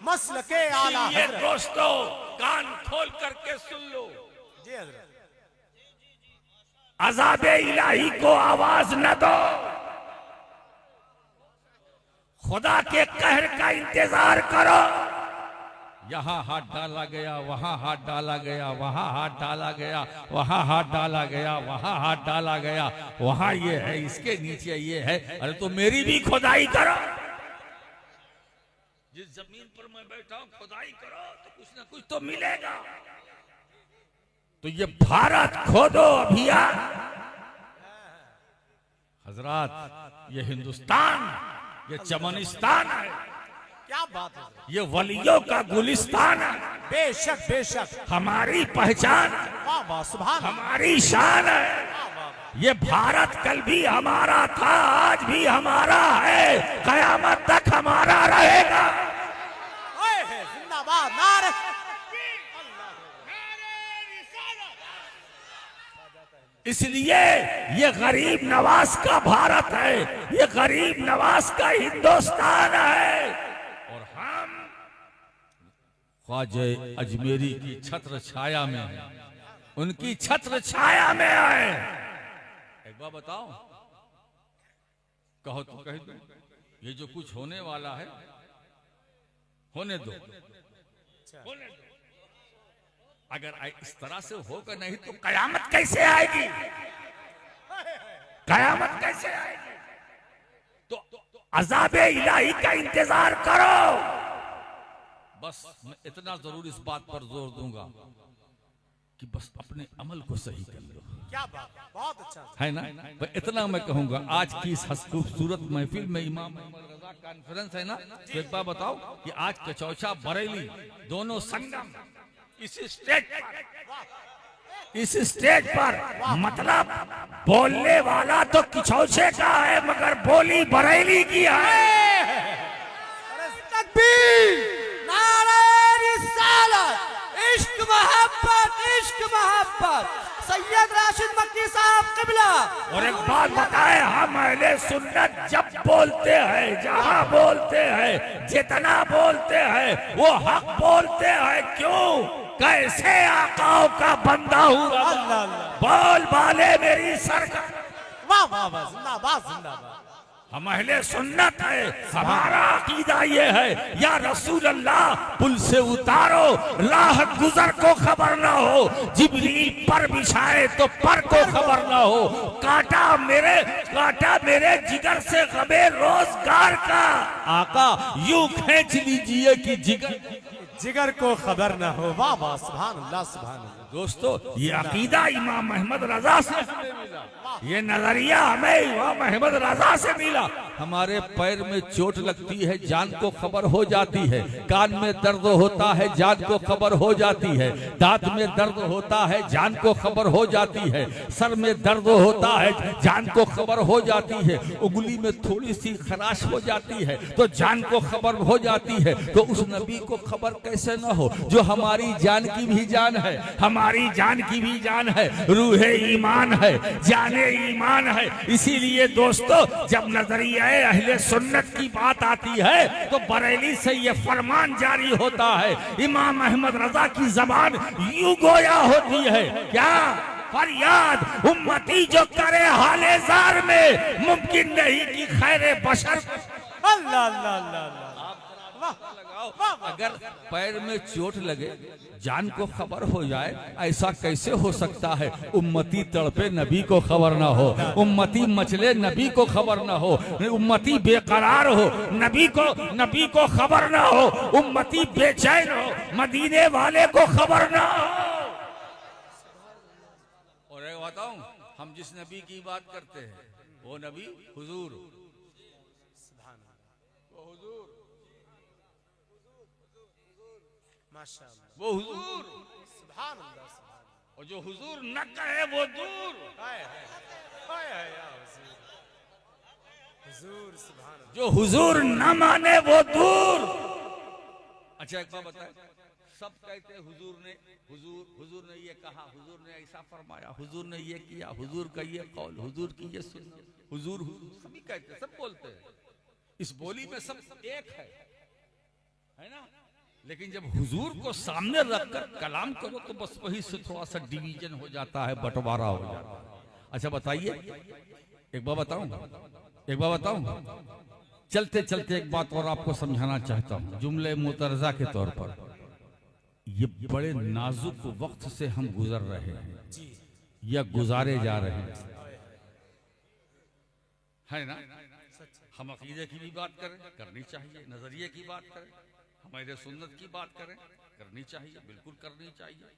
Muscle के आला ये हजरत। दोस्तों कान खोल करके सुन लो, जी हजरत। अज़ाबे इलाही को आवाज न दो, खुदा के कहर का इंतजार करो। यहाँ हाथ डाला गया, वहां हाथ डाला गया, वहां हाथ डाला गया, वहां हाथ डाला गया, वहां हाथ डाला गया, वहां ये है, इसके नीचे ये है। अरे तो मेरी भी खुदाई करो। जिस जमीन पर मैं बैठा हूं खुदाई करो तो कुछ ना कुछ तो मिलेगा। तो ये भारत खोदो अभियान हजरात, ये हिंदुस्तान, ये चमनिस्तान है, क्या बात है, ये वलियों का गुलिस्तान है। बेशक बेशक। हमारी पहचान है, वाह वाह सुभान अल्लाह। हमारी शान है। ये भारत कल भी हमारा था, आज भी हमारा है, कयामत तक हमारा रहेगा। ओए है, जिंदाबाद नारे। इसलिए ये गरीब नवाज का भारत है, ये गरीब नवाज का हिंदुस्तान है। और हम ख्वाजा अजमेरी की छत्र छाया में हैं, उनकी छत्र छाया में आए। एक बार बताओ, कहो तो कह दो, ये जो कुछ होने वाला है होने दो, होने दो। अगर इस तरह से होगा नहीं तो कयामत कैसे आएगी, कयामत कैसे आएगी। तो अज़ाबे इलाही का इंतजार करो। बस मैं इतना जरूर इस बात पर जोर दूंगा कि बस अपने अमल को सही कर लो। क्या बात, बहुत अच्छा है ना। मैं इतना मैं कहूंगा, आज की इस खूबसूरत महफिल में इमाम अहमद रजा कॉन्फ्रेंस है ना, तो एक बार बताओ कि आज कचौचा बरेली दोनों संगम इस स्टेज पर मतलब बोलने वाला तो किचौचे का है मगर बोली बरेली की है। तकबीर, नारे रिसालत, इश्क मोहब्बत, इश्क मोहब्बत, सैयद राशिद मक्की साहब किबला। और एक बात बताए, हम अहले सुन्नत जब बोलते हैं, जहां बोलते हैं, जितना बोलते हैं वो हक बोलते हैं। क्यों? कैसे आकाओं का बंदा हूँ, अल्लाह अल्लाह। बोल बाले मेरी सरकार। वाह वाह वाह, जिंदाबाद जिंदाबाद। हम अहले सुन्नत है, हमारा अकीदा ये है, या रसूल अल्लाह पुल से उतारो, राह गुजर को खबर ना हो, जिब्रील पर बिछाए तो पर को खबर ना हो, काटा मेरे जिगर से गमे रोजगार का, आका यूं खींच लीजिए कि जिगर को खबर ना हो। वाह वाह, सुभान अल्लाह सुभान अल्लाह। दोस्तों, ये अकीदा इमाम अहमद रजा से मिला, ये नजरिया हमें इमाम अहमद रजा से मिला। हमारे पैर में चोट लगती है, जान को खबर हो जाती है, कान में दर्द होता है, जान को खबर हो जाती है, दांत में दर्द होता है, जान को खबर हो जाती है, सर में दर्द होता है, जान को खबर हो जाती है, उंगली में थोड़ी सी खराश हो जाती है तो जान को खबर हो जाती है। तो उस नबी को खबर कैसे न हो जो हमारी जान की भी जान है, हमारी जान की भी जान है, रूहे ईमान है, जाने ईमान है। इसीलिए दोस्तों, जब नजरिया अहले सुन्नत की बात आती है तो बरेली से ये फरमान जारी होता है, इमाम अहमद रजा की जबान यूं गोया होती है, क्या फरियाद उम्मती जो करे हाले जार में, मुमकिन नहीं कि खैरे बशर। अल्लाह अल्लाह अल्लाह। अगर पैर में चोट लगे, जान को खबर हो जाए, ऐसा कैसे हो सकता है? उम्मती तड़पे नबी को खबर ना हो, उम्मती मचले नबी को खबर ना हो, उम्मती बेकरार हो नबी को खबर ना हो, उम्मती बेचैन हो मदीने वाले को खबर ना हो। और एक बताऊं, हम जिस नबी की बात करते हैं वो नबी हुजूर, माशाअल्लाह, वो हुजूर, सुभान अल्लाह सुभान और जो हुजूर न कहे वो दूर। हाय हाय हाय हाय या हुजूर, हुजूर सुभान अल्लाह। जो हुजूर न माने वो दूर। अच्छा एक बात बताए, सब कहते हैं हुजूर ने ये कहा, हुजूर ने ऐसा फरमाया, हुजूर ने ये किया, हुजूर का ये कौल, हुजूर की ये सुन्नत, हुजूर सभी कहते हैं, सब बोलते हैं। इस बोली में सब एक है ना। लेकिन जब हुजूर को सामने रखकर कलाम करो तो बस वही से थोड़ा सा डिवीजन हो जाता है, बंटवारा हो जाता है। अच्छा बताइए, एक बात बताऊं, चलते चलते एक बात और आपको समझाना चाहता हूं जुमले मुतरजा के तौर पर। ये बड़े नाजुक वक्त से हम गुजर रहे हैं या गुजारे जा रहे हैं, है ना। हम अकीदे की भी बात करें, करनी चाहिए, नजरिए की बात करें, हमारे सुन्नत की बात करें, करनी चाहिए, बिल्कुल करनी चाहिए,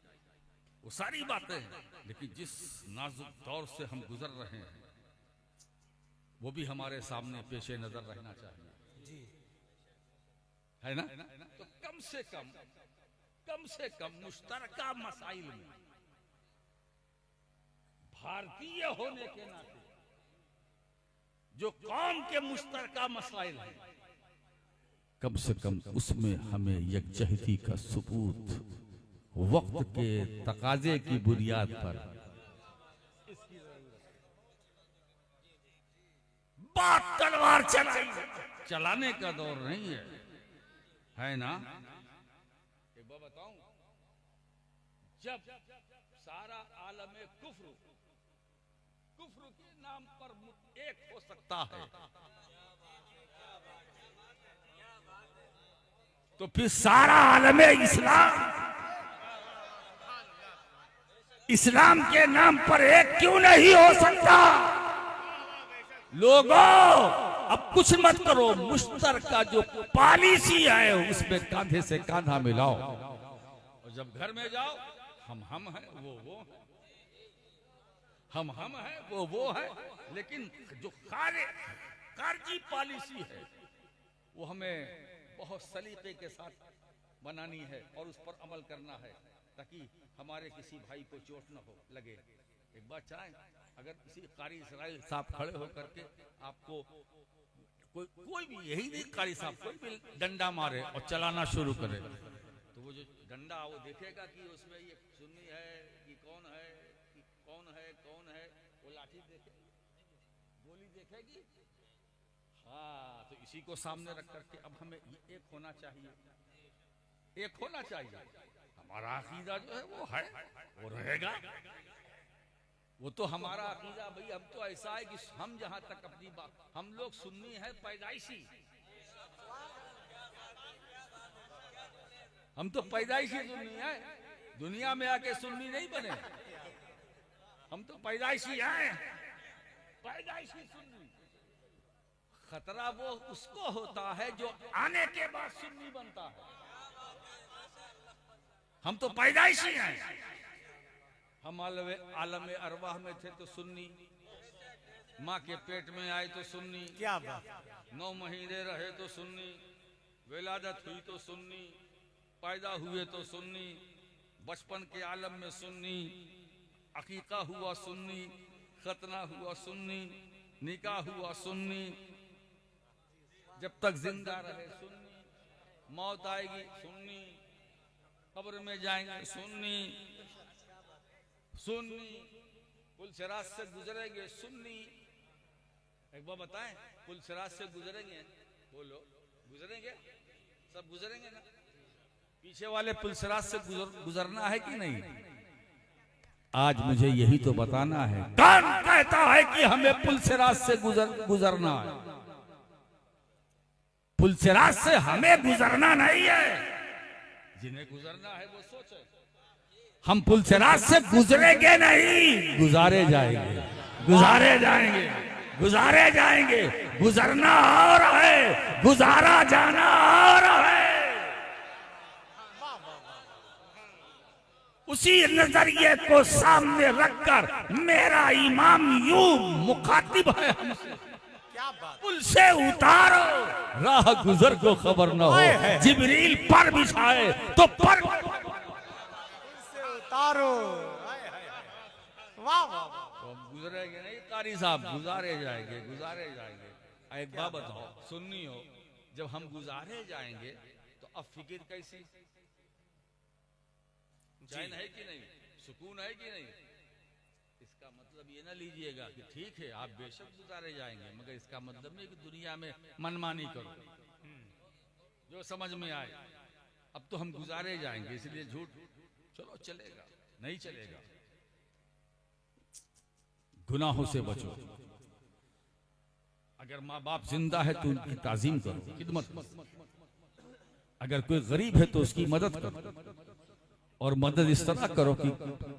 वो सारी बातें हैं। लेकिन जिस नाजुक दौर से हम गुजर रहे हैं वो भी हमारे सामने पेशे नजर रहना चाहिए, है ना। तो कम से कम मुश्तरका मसाइल में भारतीय होने के नाते जो कौम के मुश्तरका मसाइल हैं, कम से कम उसमें हमें यकजहती का सबूत वक्त के तकाजे की बुनियाद पर बात तलवार चलाने का दौर नहीं है ना। एक बात बताऊं, जब सारा आलम कुफ्र के नाम पर एक हो सकता है तो फिर सारा आलम इस्लाम के नाम पर एक क्यों नहीं हो सकता। लोगों अब कुछ मत करो, मुश्तरका जो पॉलिसी है उसमें कांधे से कांधा मिलाओ, और जब घर में जाओ हम हैं वो है, हम हैं वो है। लेकिन जो खारजी पॉलिसी है वो हमें बहुत सलीके के साथ बनानी है और उस पर अमल करना है ताकि हमारे किसी भाई को चोट न हो लगे। एक बात चाहें, अगर किसी कारी इसराइल साहब खड़े होकर के आपको कोई भी, यही नहीं कारी साहब, कोई भी डंडा मारे और चलाना शुरू करे तो वो जो डंडा वो देखेगा कि उसमें ये सुन्नी है कि कौन है, वो लाठी देखेगी, गोली देखेगी। हाँ, तो इसी को सामने रख करके अब हमें एक होना चाहिए। हमारा अकीदा जो है वो रहेगा, वो तो हमारा अकीदा भाई। हम तो ऐसा है कि हम जहां तक अपनी बात, हम लोग सुन्नी है पैदाइशी, हम तो पैदाइशी सुन्नी है, दुनिया में आके सुन्नी नहीं बने, हम तो पैदाइशी हैं, पैदाइशी सुन्नी। खतरा वो उसको होता है जो आने के बाद सुन्नी बनता है। हम तो पैदाइशी हैं, हम आलम अरवाह में थे तो सुन्नी, माँ के पेट में आए तो सुन्नी, क्या बात, 9 महीने रहे तो सुन्नी, विलादत हुई तो सुन्नी, पैदा हुए तो सुन्नी, बचपन के आलम में सुन्नी, अकीका हुआ सुन्नी, खतना हुआ सुन्नी, निकाह हुआ सुन्नी, जब तक जिंदा रहे सुन्नी, मौत आएगी सुन्नी, कब्र में जाएंगे सुन्नी, पुलसिरात से गुजरेंगे सुन्नी। एक बार बताएं, पुलसिरात से गुजरेंगे, बोलो गुजरेंगे, सब गुजरेंगे ना। पीछे वाले पुलसिरात से गुजरना है कि नहीं? आज मुझे यही तो बताना है। कौन कहता है कि हमें पुलसिरात से गुजरना है? पुलसिरात से हमें गुजरना नहीं है, जिन्हें गुजरना है वो सोचे। हम पुलसिरात से गुजरेंगे नहीं, गुजारे जाएंगे। गुजरना और है, गुजारा जाना और है। उसी नजरिए को सामने रखकर मेरा इमाम यूं मुखातिब है हमसे, पुल से उतारो, राह गुजर को खबर न हो, जिब्रील पर बिछाए तो पर से उतारो। वाह वाह, तो हम गुजरेंगे नहीं कारी साहब, गुजारे जाएंगे। एक बात बताओ, सुन्नी हो, जब हम गुजारे जाएंगे तो अब फिक्र कैसी? चैन है कि नहीं, सुकून है कि नहीं? इसका मतलब ये ना लीजिएगा कि ठीक है आप बेशक गुजारे जाएंगे, मगर इसका मतलब नहीं कि दुनिया में मनमानी करो, जो समझ में आए। अब तो हम गुजारे जाएंगे, इसलिए झूठ चलो चलेगा, नहीं चलेगा। गुनाहों से बचो। अगर माँ बाप जिंदा है तो उनकी ताजीम करो, खिदमत करो। अगर कोई गरीब है तो उसकी मदद करो, और मदद इस तरह करो कि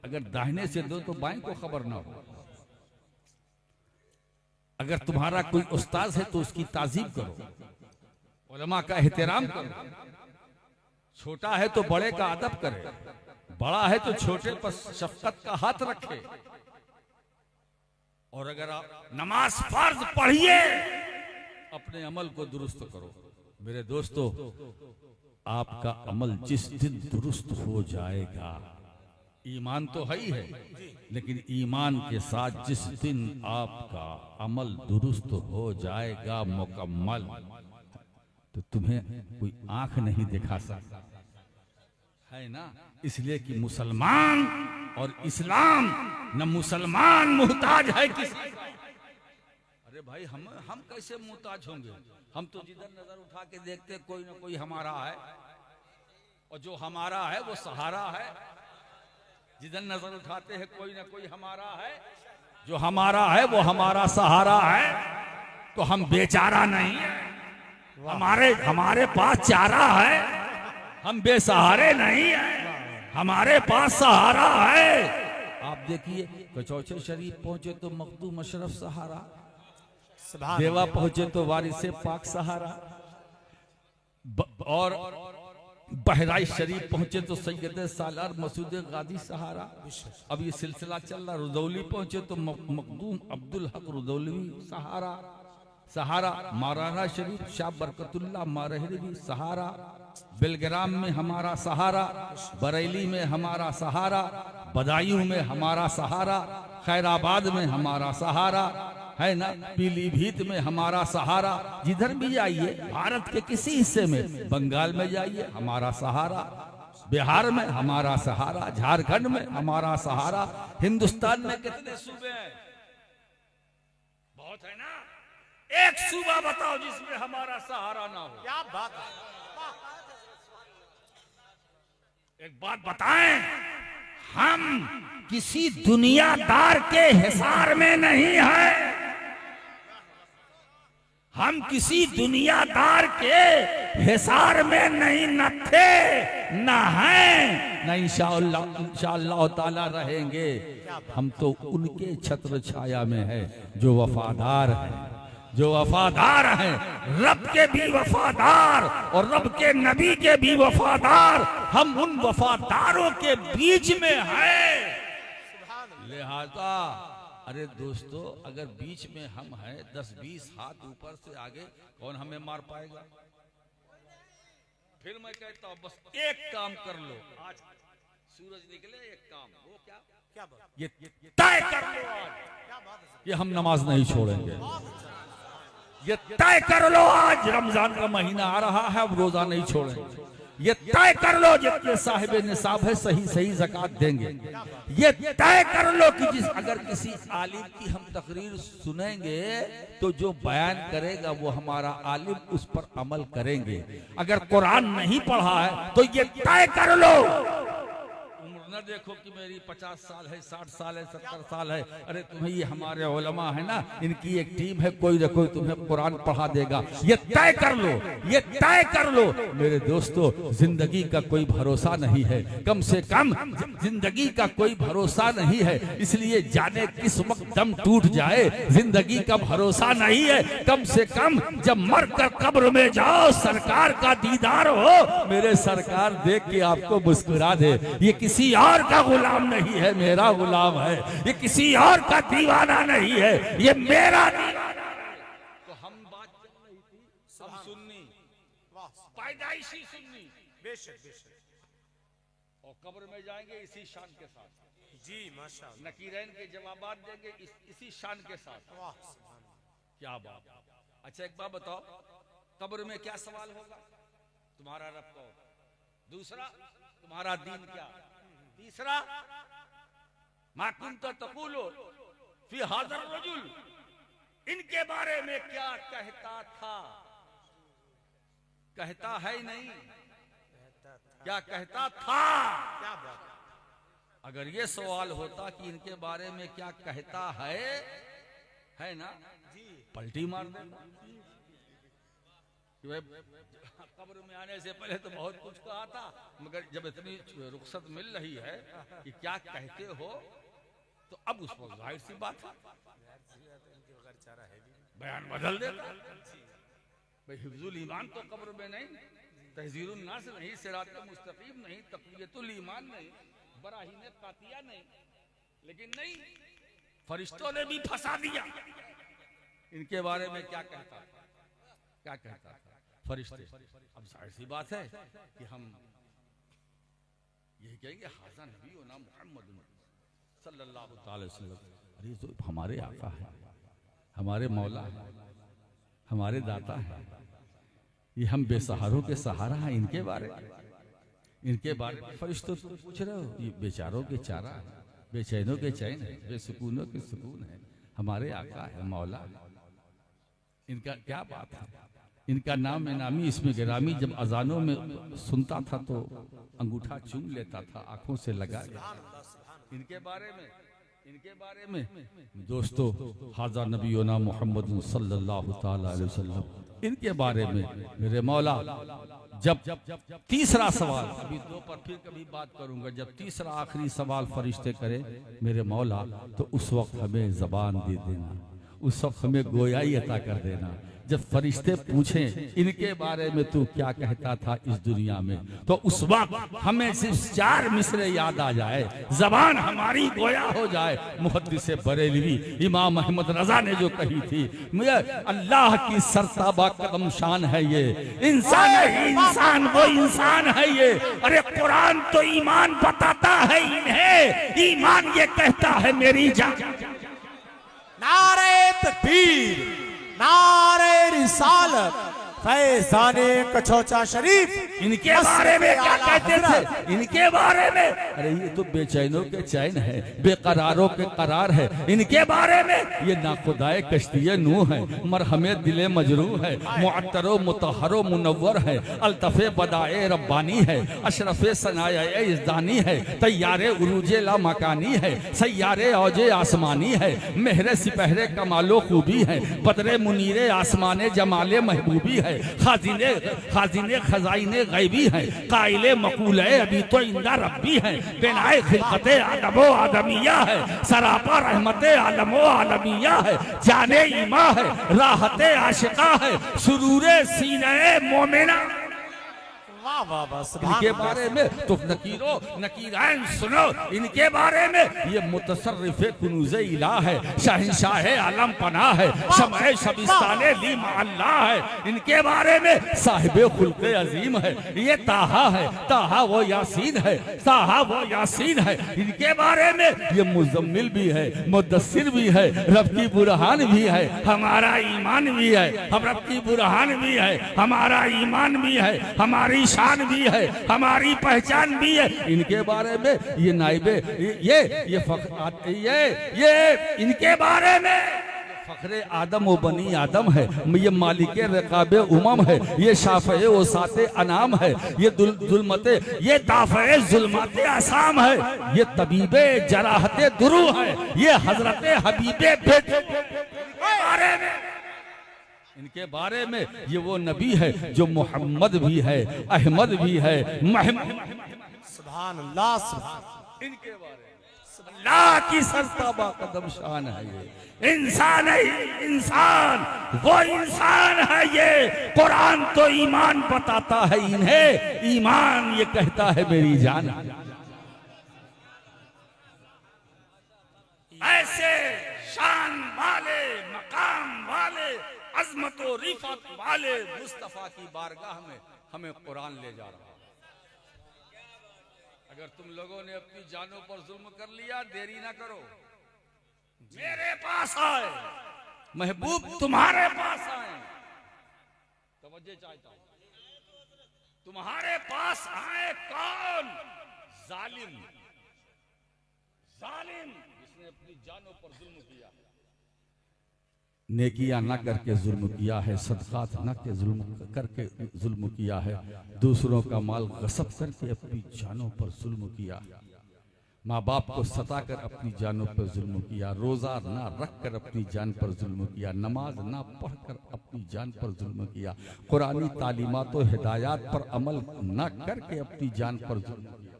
अगर दाहिने से दो तो बाएं को खबर ना हो। अगर तुम्हारा कोई उस्ताद है तो उसकी ताजीम करो, उलमा का एहतराम करो। छोटा है तो बड़े का अदब करे, बड़ा है तो छोटे पर शफकत का हाथ रखे। और अगर आप नमाज फर्ज पढ़िए, अपने अमल को दुरुस्त करो। मेरे दोस्तों, आपका अमल जिस दिन दुरुस्त हो जाएगा, ईमान तो है ही है, लेकिन ईमान के साथ जिस दिन आपका अमल दुरुस्त हो जाएगा मुकम्मल, तो तुम्हें कोई आंख नहीं दिखा सकता, है ना। इसलिए कि मुसलमान और इस्लाम, न मुसलमान मुहताज है किसी। अरे भाई, हम कैसे मुहताज होंगे? हम तो जिधर नजर उठा के देखते कोई ना कोई हमारा है, और जो हमारा है वो सहारा है। जिधर नजर उठाते हैं कोई ना कोई हमारा है, जो हमारा है वो हमारा सहारा है। तो हम बेचारा नहीं है, हमारे पास चारा है। हम बेसहारे नहीं है, हमारे पास सहारा है। आप देखिए, कचौचे शरीफ पहुंचे तो मखदूम अशरफ सहारा, देवा पहुंचे तो वारिसे पाक सहारा, और बहराइच शरीफ पहुंचे तो सैयद सालार मसूद गादी सहारा। अब ये सिलसिला चल रहा। रुदौली पहुंचे तो मखदूम अब्दुल हक रुदौलवी सहारा। माराना शरीफ शाह बरकतुल्लाह मारहरी सहारा। बेलग्राम में हमारा सहारा, बरेली में हमारा सहारा, बदायूं में हमारा सहारा, खैराबाद में हमारा सहारा, है ना, पीलीभीत में हमारा सहारा। जिधर भी जाइए, भारत के किसी हिस्से में, बंगाल में जाइए हमारा सहारा, बिहार में हमारा सहारा, झारखंड में हमारा सहारा। हिंदुस्तान में कितने सूबे हैं? बहुत है ना। एक सूबा बताओ जिसमें हमारा सहारा ना हो। क्या बात है। एक बात बताएं, हम किसी दुनियादार के हिसार में नहीं है। हम किसी दुनियादार के हिसार में नहीं न थे, न हैं, न इंशाअल्लाह ताला रहेंगे। हम तो उनके छत्र छाया में है जो वफादार हैं, जो वफादार हैं, रब के भी वफादार और रब के नबी के भी वफादार। हम उन वफादारों के बीच में हैं। लिहाजा अरे दोस्तों, अगर बीच में हम हैं, 10-20 हाथ ऊपर से आगे कौन हमें मार पाएगा? फिर मैं कहता हूं, बस एक काम कर लो। आज सूरज निकले, एक काम, वो क्या बात? ये तय कर लो आज, ये हम नमाज नहीं छोड़ेंगे। ये तय कर लो आज, रमजान का महीना आ रहा है, अब रोजा नहीं छोड़ेंगे। ये तय कर लो जितने साहिब निसाब है सही ज़कात देंगे। ये तय कर लो कि अगर किसी आलिम की हम तकरीर सुनेंगे तो जो बयान करेगा वो हमारा आलिम, उस पर अमल करेंगे। अगर कुरान नहीं पढ़ा है तो ये तय कर लो। उम्र न देखो कि मेरी 50 साल है, 60 साल है, 70 साल है। अरे तुम्हें, ये हमारे उलमा है ना, इनकी एक टीम है, कोई न कोई तुम्हें कुरान पढ़ा देगा। ये तय कर लो, ये तय कर लो। मेरे दोस्तों, जिंदगी का कोई भरोसा नहीं है, कम से कम जिंदगी का कोई भरोसा नहीं है। इसलिए जाने किस वक्त दम टूट जाए, जिंदगी का भरोसा नहीं है। कम से कम जब मर कर कब्र में जाओ, सरकार का दीदार हो, मेरे सरकार देख के आपको मुस्कुरा दे। ये किसी और का गुलाम नहीं है, मेरा गुलाम है। ये किसी और का दीवाना नहीं है, ये मेरा दीवाना है। तो हम बात कर रही थी, हम सुन्नी, पैदाइशी सुन्नी, बेशक बेशक, और कब्र में जाएंगे इसी शान के साथ। जी माशाअल्लाह। नकीरैन के जवाबात देंगे इसी शान के साथ। वाह, क्या बात। अच्छा एक बात बताओ, कब्र में क्या सवाल होगा? तुम्हारा रब कौन? दूसरा, तुम्हारा दीन क्या? तीसरा, मा कुंत तक़ूलु फी हाज़र रजुल, इनके बारे में क्या कहता था? कहता है नहीं, क्या कहता था। क्या बात अगर ये सवाल होता कि इनके बारे में क्या कहता है ना, जी। पलटी मार देता कि भाई कब्र में आने से पहले तो बहुत कुछ कहा था, मगर जब इतनी रुखसत मिल रही है कि क्या कहते हो, तो अब उस पर जाहिर सी बात है इनके बगैर चारा है भी नहीं। बयान बदल देता। भाई हिफ्जुल ईमान तो कब्र में नहीं, तहजीरुन नास नहीं, सिरात मुस्तकीम नहीं, तक़वियतुल ईमान नहीं, बराहीन कातिया नहीं, लेकिन नहीं, फरिश्तों ने भी फंसा दिया। इनके बारे में क्या कहता था फरिश्ते। अब जाहिर सी बात है कि हम यही कहेंगे हाज़ा नबी ना मुहम्मद सल्लल्लाहु अलैहि वसल्लम। अरे तो हमारे आका है, हमारे मौला है, हमारे दाता है, ये हम बेसहारों के सहारा हैं। इनके बारे में फरिश्तों पूछ रहे हो, ये बेचारों के चारा है, बेचैनों के चैन है, बेसुकूनों के सुकून है, हमारे आका है, मौला है। इनका क्या बात है, इनका नाम नामी इसमें गिरामी जब अजानों में सुनता था तो अंगूठा चूम लेता था आंखों से लगा। इनके बारे में दोस्तों हाज़ा नबीना मोहम्मद सल्लल्लाहु ताला अलैहि वसल्लम, इनके बारे में मेरे मौला जब तीसरा सवाल, अभी दो पर फिर कभी बात करूंगा, जब तीसरा आखिरी सवाल फरिश्ते करे मेरे मौला, तो उस वक्त हमें जबान दे देना, उस वक्त हमें गोयाई अता कर देना। जब फरिश्ते पूछें इनके बारे में तू क्या कहता था इस दुनिया में, तो उस वक्त हमें सिर्फ 4 मिसरे याद आ जाए, जबान हमारी गोया हो जाए। मुहद्दिस बरेलवी इमाम अहमद रजा ने जो कही थी, मुझे अल्लाह की सरताबा कदम शान है ये, इंसान है इंसान, वो इंसान है ये। अरे कुरान तो ईमान बताता है इन्हें, ईमान ये कहता है मेरी जान। नारे तकबीर, नारे रिसालत, फैज़ाने कछोचा शरीफ, इनके बारे में क्या कहते थे, इनके बारे में, अरे ये तो बेचैनों के चैन है, बेकरारों के करार है। इनके बारे में ये नाखुदाए कश्तिये नूह है, मरहमे दिले मजरूह है, मुअत्तरो मुतहरो मुनव्वर है, अल्तफे बदाए रब्बानी है, अशरफे सनाए इज़दानी है, तैयारे उरूजे ला मकानी है, सैयारे औजे आसमानी है, मेहरे सिपहरे कमालो खूबी है, बदरे मुनीरे आसमाने जमाले महबूबी है, खाजिने खजाइने गैबी है, काइले मकूले अभी तो इंदा रब्बी है, बेनाए खिलकते आदमो आदमिया है, सरापा रहमते आलमो आलमिया है, जाने ईमा है, राहते आशिका है, सुरूरे सीने मोमिना। वाह वाह वाह, इनके बारे में तो नकीरान सुनो, इनके बारे में ये मुतसर्रिफ़े कुनूज़े इला है, शहंशाहे आलम पनाह है, शमए शबिस्ताने लीम अल्लाह है। इनके बारे में साहिबे खुल्क़े अजीम है, ये ताहा है, ताहा वो यासीन है, ताहा वो यासीन है। इनके बारे में ये मुज़म्मिल भी है, मुद्दस्सिर भी है, रब की बुरहान भी है, हमारा ईमान भी है, हम रब की बुरहान भी है, हमारा ईमान भी है, हमारी शान भी है, हमारी पहचान भी है। इनके बारे में ये नाइबे ये इनके बारे में फखरे आदम व बनी आदम है, ये मालिके रकाबे उमम है, ये शाफ़े व साते अनाम है, ये दुलमते ये दाफ़े जुल्मते आसाम है, ये तबीबे जराहते दुरू है, ये हजरते हबीबे बेटे बारे में। इनके बारे में ये वो नबी है जो मोहम्मद भी है, अहमद भी है, सुभान अल्लाह, सुभान। इनके बारे में अल्लाह की सरताबा कदम शान है, ये इंसान है, इंसान वो इंसान है। ये कुरान तो ईमान बताता है इन्हें, ईमान ये कहता है मेरी जान। ऐसे शान वाले, मकाम वाले, अजमत और रिफत वाले मुस्तफा की बारगाह में हमें कुरान ले जा रहा है। अगर तुम लोगों ने अपनी जानों पर जुल्म कर लिया, देरी ना करो, मेरे पास आए, महबूब तुम्हारे पास आए, तवज्जो चाहता हूं, तुम्हारे पास आए कौन? जालिम, जालिम जिसने अपनी जानों पर जुल्म किया, नेकियां न करके जुल्म किया है, सदकात न के जुल्म करके जुल्म किया है, दूसरों का माल गसब करके अपनी जानों पर जुल्म किया, माँ बाप को सताकर अपनी जानों पर जुल्म किया, रोजा ना रख कर अपनी जान पर जुल्म किया, नमाज ना पढ़कर अपनी जान पर जुल्म किया, कुरानी तालीमात और हिदायत पर अमल न करके अपनी जान पर जुल्म किया।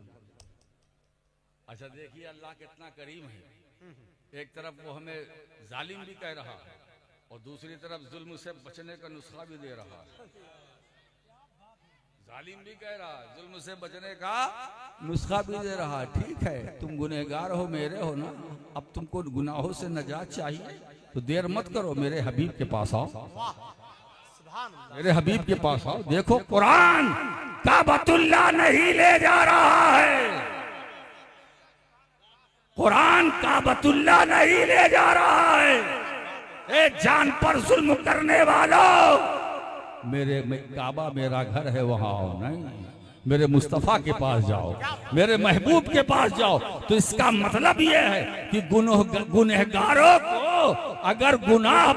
अच्छा देखिए अल्लाह कितना करीम है, एक तरफ वो हमें जालिम भी कह रहा है और दूसरी तरफ जुल्म से बचने का नुस्खा भी दे रहा है। जालिम भी कह रहा है, जुल्म से बचने का नुस्खा भी दे रहा है। ठीक है, तुम गुनहगार हो, मेरे हो ना, अब तुमको गुनाहों से नजात चाहिए तो देर मत करो, मेरे हबीब के पास आओ, मेरे हबीब के पास आओ। देखो कुरान काबतुल्लाह नहीं ले जा रहा है, कुरान काबतुल्लाह नहीं ले जा रहा है। ए जान पर जुल्म करने वालों, मेरे काबा मेरा घर है, वहां आओ नहीं, मेरे मुस्तफा के पास जाओ, मेरे महबूब के पास जाओ। तो इसका मतलब यह है कि गुनहगारों को अगर गुनाह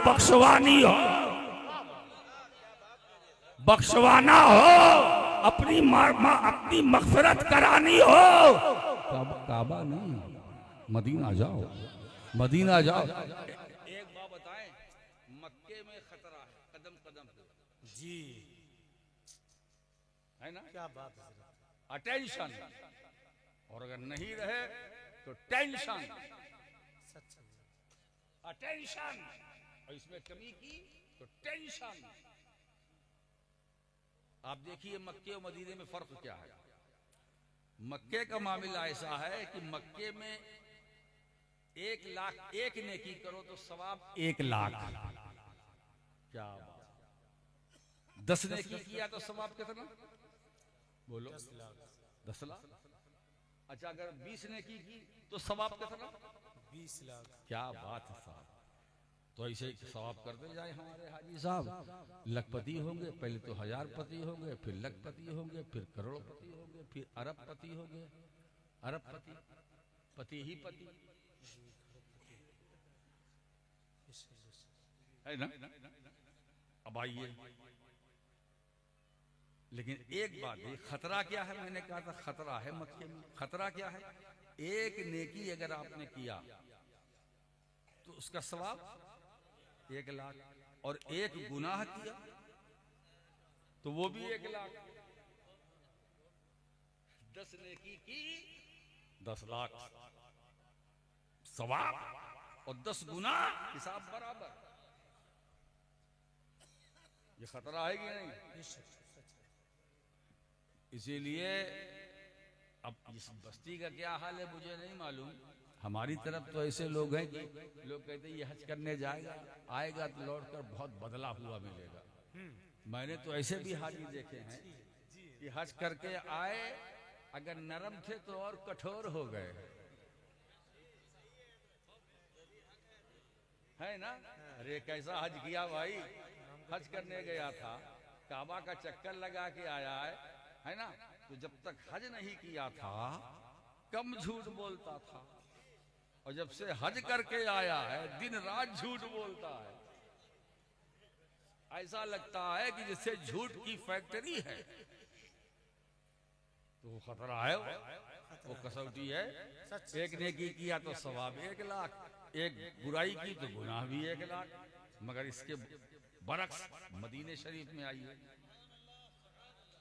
बख्शवाना हो, अपनी मगफिरत करानी हो, काबा नहीं, मदीना जाओ, मदीना जाओ। एक बात बताएं, मक्के में खतरा है कदम कदम पे जी, है ना, क्या बात है, अटेंशन, और अगर नहीं रहे तो टेंशन, अटेंशन, और इसमें कमी की तो टेंशन। आप देखिए मक्के और मदीने में फर्क क्या है। मक्के का मामला ऐसा है कि मक्के में 1 लाख एक नेकी करो तो सवाब 1 लाख, क्या 10 नेकी किया तो सवाब कितना, बोलो 10 लाख। अच्छा अगर 20 नेकी की तो सवाब कितना, 20 लाख। क्या बात है साहब, तो ऐसे ही सवाब करते जाए हमारे हाजी साहब। लखपति होंगे, पहले तो हजारपति होंगे, फिर लखपति होंगे, फिर करोड़पति होंगे, फिर अरबपति होंगे, अरबपति, पति ही पति है ना। अब आइए, लेकिन एक बात है, खतरा क्या है, मैंने कहा था खतरा है मक्के में। खतरा क्या है, एक नेकी अगर आपने किया तो उसका सवाब 1 लाख, और एक गुनाह किया तो वो भी 1 लाख। 10 नेकी की 10 लाख सवाब, और 10 गुनाह हिसाब बराबर। ये खतरा है कि नहीं। इसीलिए अब इस बस्ती का क्या हाल है मुझे नहीं मालूम, हमारी तरफ तो ऐसे लोग हैं कि लोग कहते हैं ये हज करने जाएगा, आएगा तो लौटकर बहुत बदला हुआ मिलेगा। मैंने तो ऐसे भी हाजी देखे हैं कि हज करके आए, अगर नरम थे तो और कठोर हो गए, है ना। अरे कैसा हज किया भाई, हज करने गया था, काबा का चक्कर लगा के आया है ना। तो जब तक हज नहीं किया था कम झूठ बोलता था, और जब से हज करके आया है दिन रात झूठ बोलता है। ऐसा लगता है कि जैसे झूठ की फैक्ट्री है। तो वो खतरा है, वो कसौटी है। एक नेकी किया तो सवाब 1 लाख, एक बुराई की तो गुनाह भी 1 लाख। मगर इसके बरक्स मदीने शरीफ में आइए,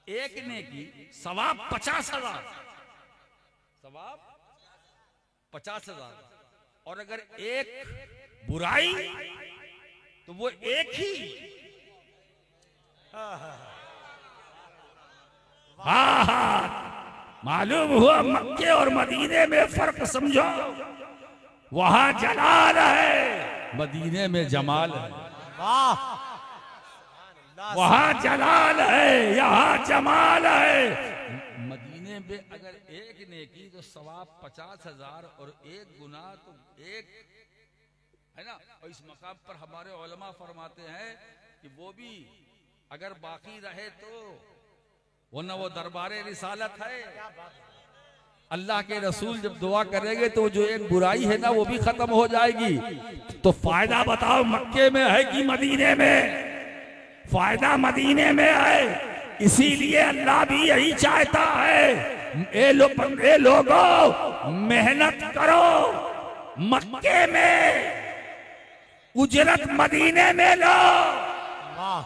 एक नेकी सवाब 50,000, सवाब 50,000, और अगर एक बुराई तो वो एक ही। मालूम हुआ मक्के और मदीने में फर्क समझो। वहां जलाल है, मदीने में जमाल है। वाह, वहां जलाल है, यहाँ जमाल है। मदीने में अगर एक नेकी तो सवाब 50,000, और एक गुनाह तो 1, है ना। और इस मकाम पर हमारे उलमा फरमाते हैं कि वो भी अगर बाकी रहे तो, वरना वो दरबारे रिसालत है। अल्लाह के रसूल जब दुआ करेंगे तो जो एक बुराई है ना वो भी खत्म हो जाएगी। तो फायदा बताओ मक्के में है कि मदीने में? फायदा मदीने में है, इसीलिए अल्लाह भी यही चाहता है ए लोगों मेहनत करो, मक्के में उजरत मदीने में लो।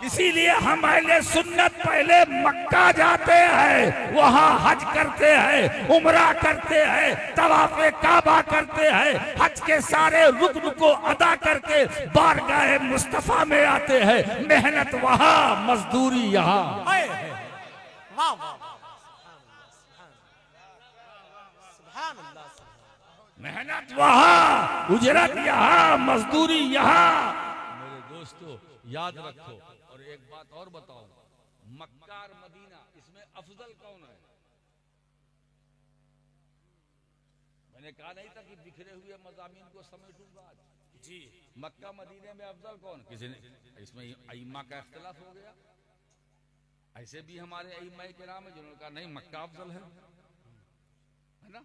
इसीलिए हम अहले सुन्नत पहले मक्का जाते हैं, वहां हज करते हैं, उम्रा करते हैं, तवाफ़े काबा करते हैं, हज के सारे रुकन को अदा करके बारगाह मुस्तफा में आते हैं। मेहनत वहां, मजदूरी यहाँ। मेहनत वहां, उजरत यहाँ, मजदूरी यहाँ। मेरे दोस्तों याद रखो। और एक बात और बताओ, मक्का और मदीना इसमें अफजल कौन है? मैंने कहा नहीं था कि बिखरे हुए मज़ामीन को समेटूंगा आज जी। मक्का मदीने में अफजल कौन? किसी ने इसमें अइम्मा का इख्तिलाफ हो गया। ऐसे भी हमारे अइम्मा के नाम है जिन्होंने कहा नहीं मक्का अफजल है ना।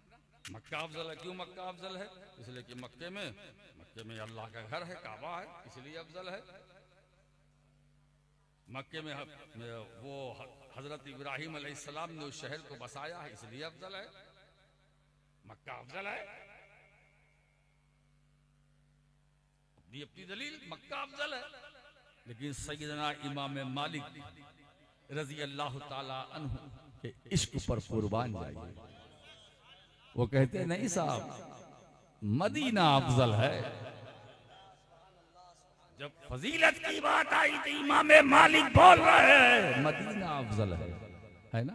मक्का अफजल है। क्यों मक्का अफजल है? इसलिए कि मक्के में अल्लाह का घर है, काबा है, इसलिए अफजल है। मक्के में वो हजरत इब्राहिम अलैहिस्सलाम ने उस शहर को बसाया है, इसलिए अफजल है। मक्का अफजल है, अपनी दलील, मक्का अफजल है। लेकिन सैयदना इमाम मालिक रजी अल्लाह ताला अन्हु के इश्क पर कुर्बान जाइए। वो कहते नहीं साहब मदीना अफजल है। जब फजीलत की बात आई तो इमाम मालिक बोल रहे हैं मदीना अफजल है ना।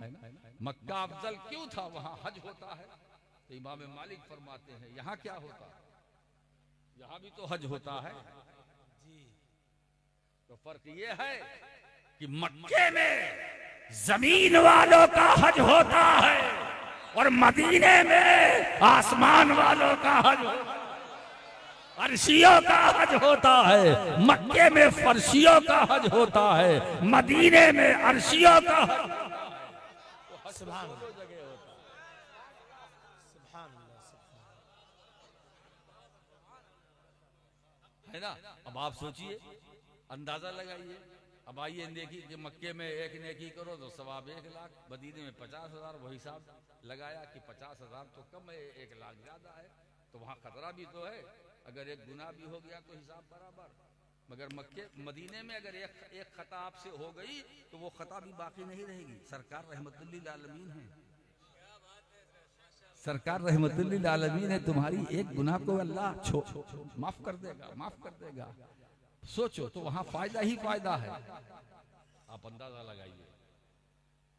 मक्का अफजल क्यों था? वहां हज होता है। तो इमाम मालिक फरमाते हैं यहाँ क्या होता है? यहाँ भी तो हज होता है। तो फर्क ये है कि मक्के में जमीन वालों का हज होता है और मदीने में आसमान वालों का हज होता है, अर्शियों का हज होता है। मक्के में फर्शियों का हज होता है, मदीने में अर्शियों का हज है ना। अब आप सोचिए, अंदाजा लगाइए। अब आइए देखिए कि मक्के में एक नेकी करो तो सवाब 1 लाख, मदीने में 50,000। वही हिसाब लगाया कि 50,000 तो कम है, 1 लाख ज्यादा है। तो वहाँ खतरा भी तो है, अगर एक गुनाह भी हो गया तो हिसाब बराबर। मगर मदीने में अगर एक खता आपसे हो गई तो वो खता भी बाकी नहीं रहेगी। सरकार रहमतुल्लिल आलमीन है, सरकार रहमतुल्लिल आलमीन है। तुम्हारी एक गुनाह को अल्लाह माफ कर देगा, माफ कर देगा। सोचो तो वहां फायदा ही फायदा है। आप अंदाजा लगाइए।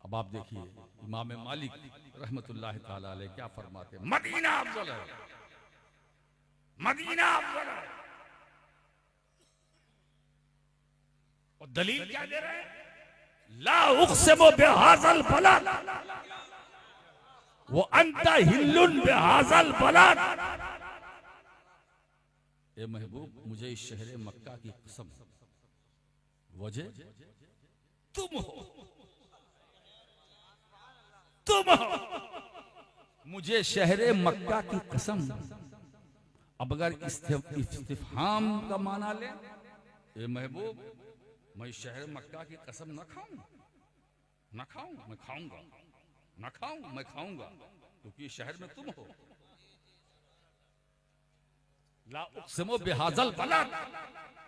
अब आप देखिए इमाम मालिक रहमतुल्लाह ताला अलैह क्या फरमाते हैं, मदीना अफजल है, मदीना अफजल है। और दलील क्या दे रहे हैं? ला उक़सिमु बिहाज़ल बलद वो अंता हिल्लुन बिहाज़ल बलद। ए महबूब मुझे इस शहर मक्का की कसम, वजह तुम हो, तुम हो। मुझे शहर मक्का की कसम। अब अगर इस्तिफहाम का माना ले, ए महबूब मैं इस शहर मक्का की कसम न खाऊं, न खाऊं, मैं खाऊंगा, न खाऊं मैं खाऊंगा, क्योंकि इस शहर में तुम हो। ला उक़सिमु बिहाज़ल बलद,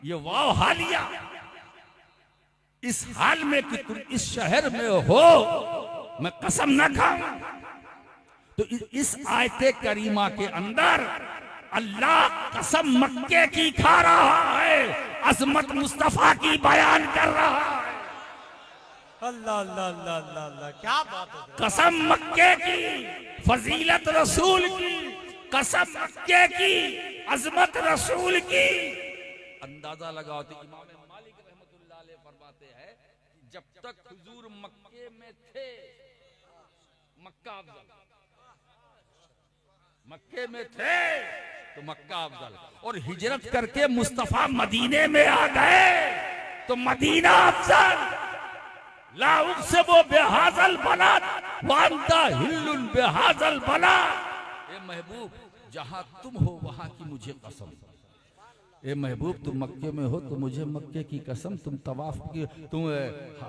ये वाव हालिया, इस हाल में कि तुम इस शहर में हो मैं कसम न खाऊं। तो इस आयते करीमा के अंदर अल्लाह कसम मक्के की खा रहा है, अज़मत मुस्तफा की बयान कर रहा है। अल्लाह अल्लाह अल्लाह अल्लाह अल्लाह, क्या बात है। कसम मक्के की, फजीलत रसूल की, कसम मक्के की, अज़मत रसूल की। अंदाजा लगाओ तो इमाम मालिक रहमतुल्लाह अलैह फरमाते हैं जब तक हुजूर मक्के में थे मक्का अफजल, मक्के में थे तो मक्का अफजल, और हिजरत करके मुस्तफा मदीने में आ गए तो मदीना अफजल। ला उक़्सिमु बिहाज़ल बलद व अंता हिल्लुन बिहाज़ल बलद। ए महबूब, जहां तुम हो वहां की मुझे कसम। ए महबूब, तुम मक्के में हो तो मुझे मक्के की कसम, तुम तवाफ की, तुम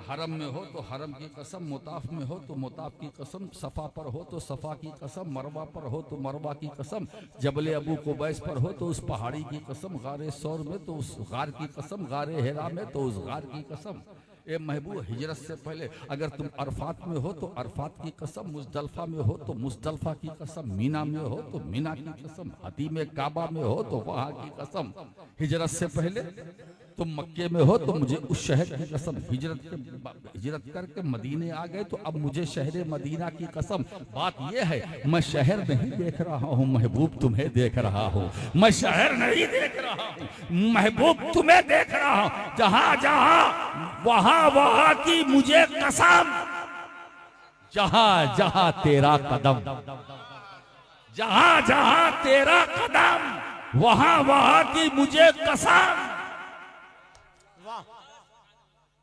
हरम में हो तो हरम की कसम, मुताफ में हो तो मुताफ की कसम, सफ़ा पर हो तो सफ़ा की कसम, मरवा पर हो तो मरवा की कसम, जबल अबू कुबैस पर हो तो उस पहाड़ी की कसम, गारे सौर में तो उस गार की कसम, गारे हिरा में तो उस गार की कसम। ए महबूब, हिजरत से पहले अगर तुम अरफात में हो तो अरफात की कसम, मुजदलफा में हो तो मुजदलफा की कसम, मीना में हो तो मीना की कसम, हतीम काबा में हो तो वहां की कसम। हिजरत से पहले तुम मक्के में हो तो मुझे उस शहर की कसम, हिजरत करके मदीने आ गए तो अब मुझे शहर मदीना की कसम। बात यह है, मैं शहर नहीं देख रहा हूँ महबूब, तुम्हें देख रहा हूँ। मैं शहर नहीं देख रहा हूँ महबूब, तुम्हें देख रहा हूँ। जहां जहां वहां वहां की मुझे कसम, जहां जहां तेरा कदम, जहां जहां तेरा कदम, वहां वहां की मुझे कसम।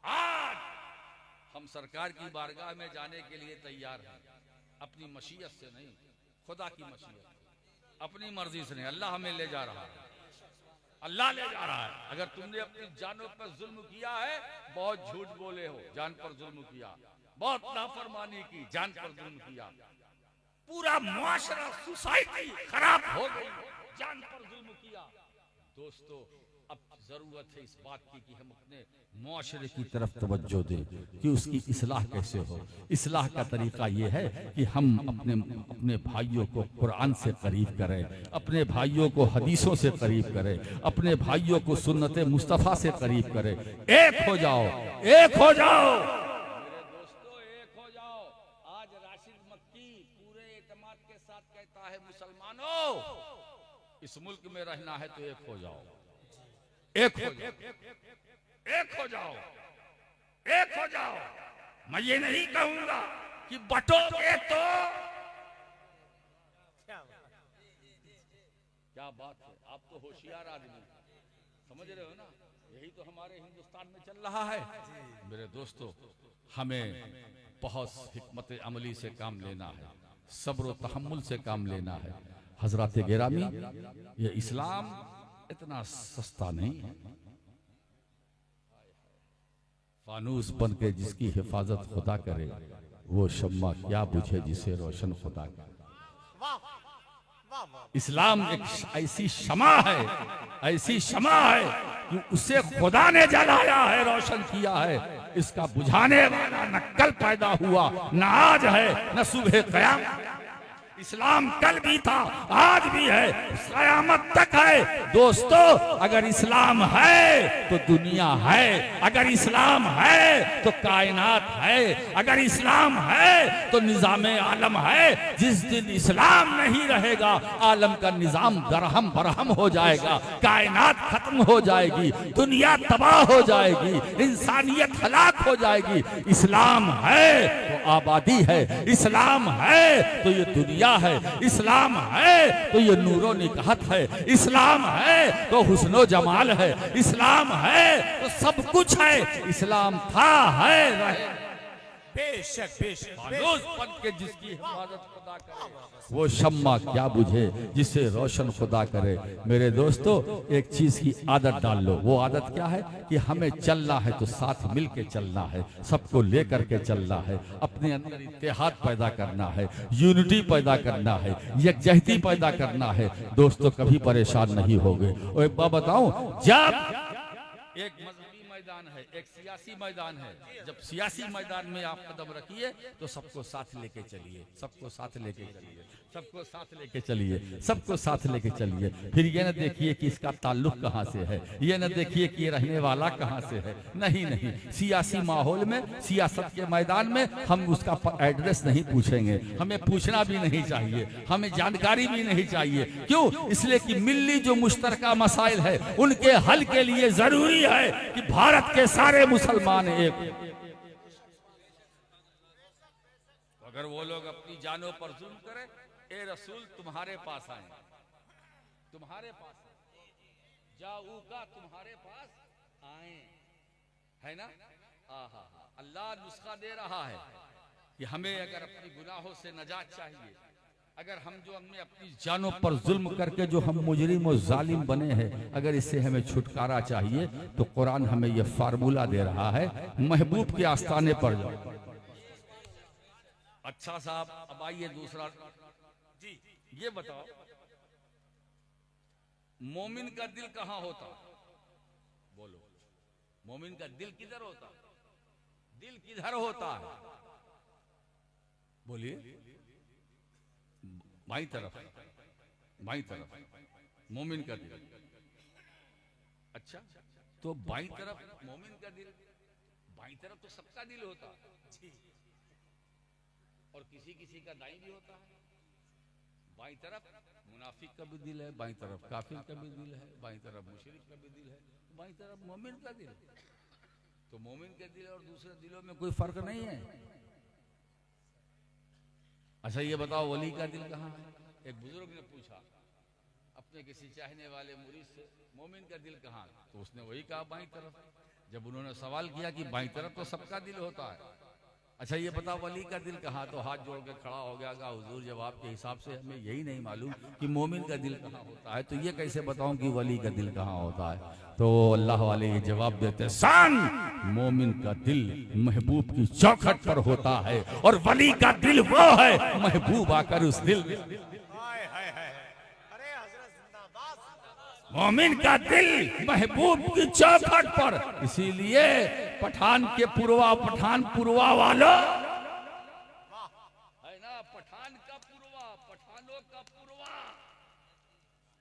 आज हम सरकार की बारगाह में जाने के लिए तैयार हैं, अपनी मशीयत से नहीं, खुदा की मशीयत, अपनी मर्जी से नहीं। अल्लाह हमें ले जा रहा है, अल्लाह ले जा रहा है। अगर तुमने अपनी जानों पर जुल्म किया है, बहुत झूठ बोले हो, जान पर जुल्म किया, बहुत नाफरमानी की, जान पर जुल्म किया, पूरा मुआशरा सोसाइटी खराब हो गई, जान पर जुल्म किया। दोस्तों, अब जरूरत है इस बात की कि हम अपने मुआशरे की तरफ तवज्जो दें कि उसकी इस्लाह कैसे हो। इस्लाह का तरीका यह है कि हम अपने भाइयों को कुरान से करीब करें, अपने भाइयों को हदीसों से करीब करें, अपने भाइयों को सुन्नत मुस्तफ़ा से करीब करें। एक हो जाओ, एक हो जाओ मेरे दोस्तों, एक हो जाओ। आज राशिद मक्की पूरे एतमाद के साथ कहता है, मुसलमानों, इस मुल्क में रहना है तो एक हो जाओ, एक हो जाओ, एक हो जाओ, एक हो जाओ। मैं ये नहीं कहूंगा कि बटोगे तो क्या बात है। आप तो होशियार आदमी, समझ रहे हो ना, यही तो हमारे हिंदुस्तान में चल रहा है। मेरे दोस्तों, हमें बहुत हिकमत अमली से काम लेना है, सब्र व तहम्मुल से काम लेना है। हजरत गिरामी, ये इस्लाम इतना सस्ता नहीं है। फानूस बन के जिसकी हिफाजत खुदा करे, वो शम्मा क्या बुझे जिसे रोशन खुदा करे। इस्लाम एक ऐसी शमा है, ऐसी शमा है कि उसे खुदा ने जलाया है, रोशन किया है। इसका बुझाने वाला न कल पैदा हुआ, न आज है, न सुबह क़यामत। इस्लाम कल भी था, आज भी है, क़यामत तक है। दोस्तों, अगर इस्लाम है तो दुनिया है, अगर इस्लाम है तो कायनात है, अगर इस्लाम है तो निज़ाम आलम है। जिस दिन इस्लाम नहीं रहेगा, आलम का निज़ाम दरहम बरहम हो जाएगा, कायनात खत्म हो जाएगी, दुनिया तबाह हो जाएगी, इंसानियत हलाक हो जाएगी। इस्लाम है तो आबादी है, इस्लाम है तो ये दुनिया है, इस्लाम है तो ये नूरो निकाहत है, इस्लाम है तो हुस्नो जमाल है, इस्लाम है तो सब कुछ है। इस्लाम था, है, रहे। बेशक बेशक बन के जिसकी हिफाजत खुदा करे, वो शम्मा क्या बुझे जिसे रोशन खुदा करे। मेरे दोस्तों, एक चीज की आदत डाल लो। वो आदत क्या है कि हमें चलना है तो साथ मिल के चलना है, सबको लेकर के चलना है, अपने अंदर इत्तेहाद पैदा करना है, यूनिटी पैदा करना है, यकजहती पैदा करना है। दोस्तों, कभी परेशान नहीं होगे। और एक बात बताऊं, जब एक मैदान है, एक सियासी मैदान है, जब सियासी मैदान में आप कदम रखिए तो सबको साथ लेके चलिए, सबको साथ लेके चलिए, सबको साथ लेके चलिए, सबको साथ लेके चलिए। फिर ये न देखिए कि इसका ताल्लुक कहाँ से है, ये न देखिए कि ये रहने वाला कहाँ से है। नहीं नहीं, सियासी माहौल में, सियासत के मैदान में हम उसका एड्रेस नहीं पूछेंगे, हमें पूछना भी नहीं चाहिए, हमें जानकारी भी नहीं चाहिए। क्यों? इसलिए कि मिल्ली जो मुश्तरका मसाइल है, उनके हल के लिए जरूरी है कि भारत के सारे मुसलमान एक। अगर वो लोग अपनी जानों पर जुल्म करें, ए रसूल तुम्हारे पास आए, तुम्हारे पास जाऊका, तुम्हारे पास आए, है ना? अल्लाह नुस्खा दे रहा है कि हमें अगर अपनी गुनाहों से नजात चाहिए, अगर हम जो हमने अपनी जानों पर जुल्म करके जो हम मुजरिम और जालिम बने हैं, अगर इससे हमें छुटकारा चाहिए तो कुरान हमें यह फार्मूला दे रहा है, महबूब के आस्थाने पर जाओ। अच्छा साहब, अब आइए दूसरा जी, ये बताओ मोमिन का दिल कहाँ होता? बोलो, मोमिन का दिल किधर होता? दिल किधर होता है? बोलिए। बाईं तरफ, बाईं तरफ मोमिन का दिल। अच्छा, तो बाईं तरफ मोमिन का दिल, बाईं तरफ तो सबका दिल होता जी, और किसी किसी का दाईं भी होता है। बाईं तरफ मुनाफिक का भी दिल है, बाईं तरफ काफिर का भी दिल है, बाईं तरफ मुशरिक का भी दिल है, बाईं तरफ मोमिन का दिल। तो मोमिन के दिल और दूसरे दिलों में कोई फर्क नहीं है। अच्छा ये बताओ वली का दिल कहाँ है? एक बुजुर्ग ने पूछा अपने किसी चाहने वाले मुरीद से, मोमिन का दिल कहाँ है? तो उसने वही कहा बाईं तरफ। जब उन्होंने सवाल किया कि बाईं तरफ तो सबका दिल होता है, अच्छा ये बताओ वली का दिल कहाँ? तो हाथ जोड़ के खड़ा हो गया, कहा हुजूर जवाब के हिसाब से हमें यही नहीं मालूम कि मोमिन का दिल कहाँ होता है, तो ये कैसे बताऊं कि वली का दिल कहाँ होता है? तो अल्लाह वाले ये जवाब देते, सान मोमिन का दिल महबूब की चौखट पर होता है, और वली का दिल वो है महबूब आकर उस दिल। मोमिन का दिल महबूब की चौखट पर, इसीलिए पठान के पुरवा, पठान पुरवा वालों है ना, पठान का पुरवा, पठानों का पुरवा,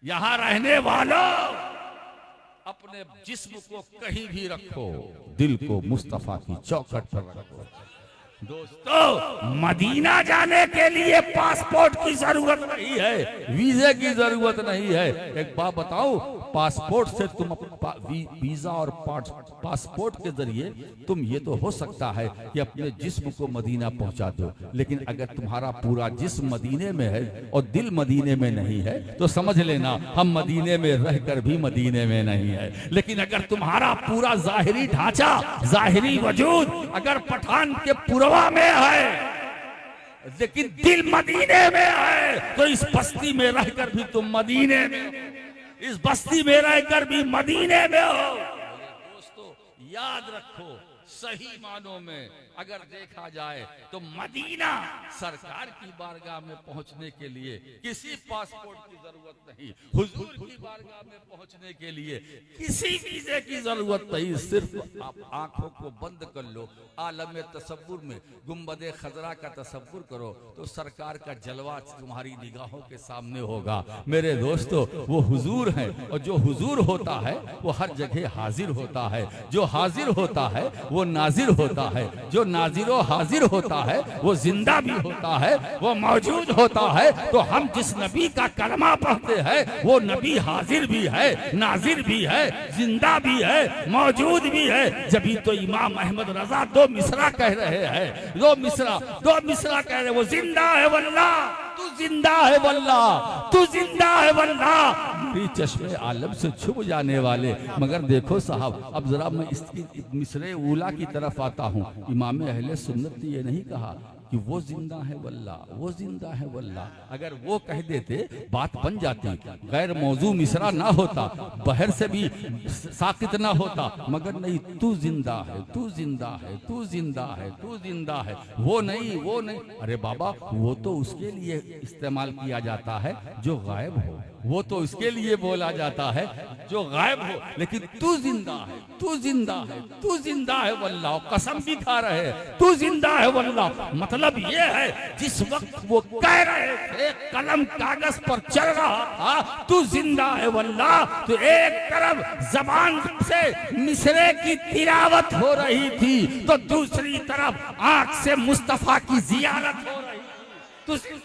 यहां रहने वालों अपने जिस्म को कहीं भी रखो, दिल को मुस्तफा की चौखट पर रखो। दोस्तों, मदीना जाने के लिए पासपोर्ट की जरूरत नहीं है, वीजे की जरूरत नहीं है। एक बात बताओ, पासपोर्ट से तुम वीजा और पासपोर्ट के जरिए तुम ये तो हो सकता है कि अपने जिस्म को मदीना पहुंचा दो, लेकिन अगर तुम्हारा पूरा जिस्म मदीने में है और दिल मदीने में नहीं है तो समझ लेना हम मदीने में रहकर भी मदीने में नहीं है। लेकिन अगर तुम्हारा पूरा जाहिरी ढांचा, जाहिरी वजूद अगर पठान के पुरवा में है लेकिन दिल मदीने में है, तो इस बस्ती में रहकर भी तुम मदीने में, इस बस्ती में रहकर भी मदीने में हो। दोस्तों याद रखो, सही मानों में अगर देखा जाए तो मदीना सरकार की बारगाह में पहुंचने के लिए किसी पासपोर्ट की जरूरत नहीं, हुजूर की बारगाह में पहुंचने के लिए किसी वीजे की जरूरत नहीं। सिर्फ आप आंखों को बंद कर लो, आलम तसव्वुर में गुंबदे खजरा का तसव्वुर करो तो सरकार का जलवा तुम्हारी निगाहों के सामने होगा। मेरे दोस्तों, वो हुजूर हैं, और जो हुजूर होता है वो हर जगह हाजिर होता है, जो हाजिर होता है वो नाजिर होता है, जो नाजिर हाजिर होता है वो जिंदा भी होता है, वो मौजूद होता है। तो हम जिस नबी का कलमा पढ़ते हैं वो नबी हाजिर भी है, नाजिर भी है, जिंदा भी है, मौजूद भी है। जब तो इमाम अहमद रजा दो मिसरा कह रहे हैं, दो मिसरा कह रहे, वो जिंदा है वल्लाह, तू जिंदा है वल्लाह, तू जिंदा है वल्लाह, मेरी चश्मे आलम से छुप जाने वाले। मगर देखो साहब, अब जरा मैं इसकी मिसरे उला की तरफ आता हूँ। इमाम अहले सुन्नत ने ये नहीं कहा कि वो जिंदा है वल्लाह, वो जिंदा है वल्लाह। अगर वो कह देते बात बन जाती, गैर मौजू मिसरा ना होता, बहर से भी साकित ना होता, मगर नहीं, तू जिंदा है, तू जिंदा है, तू जिंदा है, तू जिंदा है, वो नहीं, वो नहीं। अरे बाबा, वो तो उसके लिए इस्तेमाल किया जाता है जो गायब हो, वो तो उसके लिए बोला जाता है जो गायब हो, लेकिन तू जिंदा है, तू जिंदा है, तू जिंदा है वल्लाह, कसम भी खा रहे, तू जिंदा है वल्लाह। मतलब ये है, जिस वक्त वो कह रहे थे, कलम कागज पर चल रहा था तू जिंदा है वल्लाह, तो एक तरफ जबान से मिसरे की तिलावत हो रही थी तो दूसरी तरफ आंख से मुस्तफा की जियारत हो रही थी।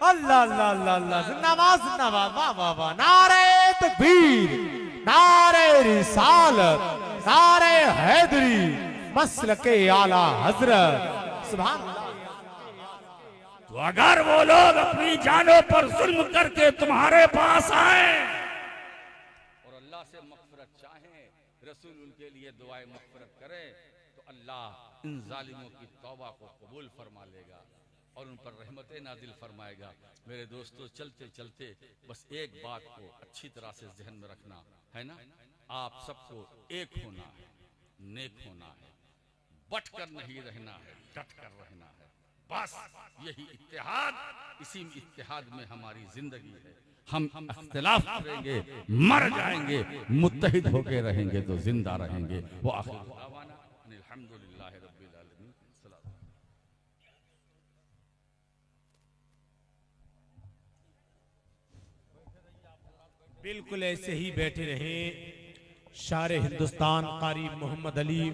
अल्लाह अल्लाह अल्लाह अल्लाह, जिंदाबाद जिंदाबाद, वाह वाह वाह, नारे तकबीर, नारे रिसालत, नारे हैदरी, मसलके आला हजरत, सुभान अल्लाह। तो अगर वो लोग अपनी जानों पर जुल्म करके तुम्हारे पास आए और अल्लाह से मग़फ़िरत चाहें, रसूल उनके लिए दुआए मग़फ़िरत करें, तो अल्लाह इन जालिमों की तौबा को कबूल फरमा लेगा और उन पर रहमत नाजिल फरमाएगा। मेरे दोस्तों, चलते चलते बस एक बात को अच्छी तरह से जहन में रखना है ना, आप सबको एक होना है, नेक होना है, बट कर नहीं रहना है, डट कर रहना है। बस यही इत्तेहाद, इसी इत्तेहाद में हमारी जिंदगी है। हम इख्तिलाफ करेंगे, मर जाएंगे, मुत्तहिद होके रहेंगे तो जिंदा रहेंगे। वो आखिर दावाना अल्हम्दुलिल्लाह रब्बिल आलमीन। बिल्कुल ऐसे ही बैठे रहे शायर हिंदुस्तान कारी मोहम्मद अली।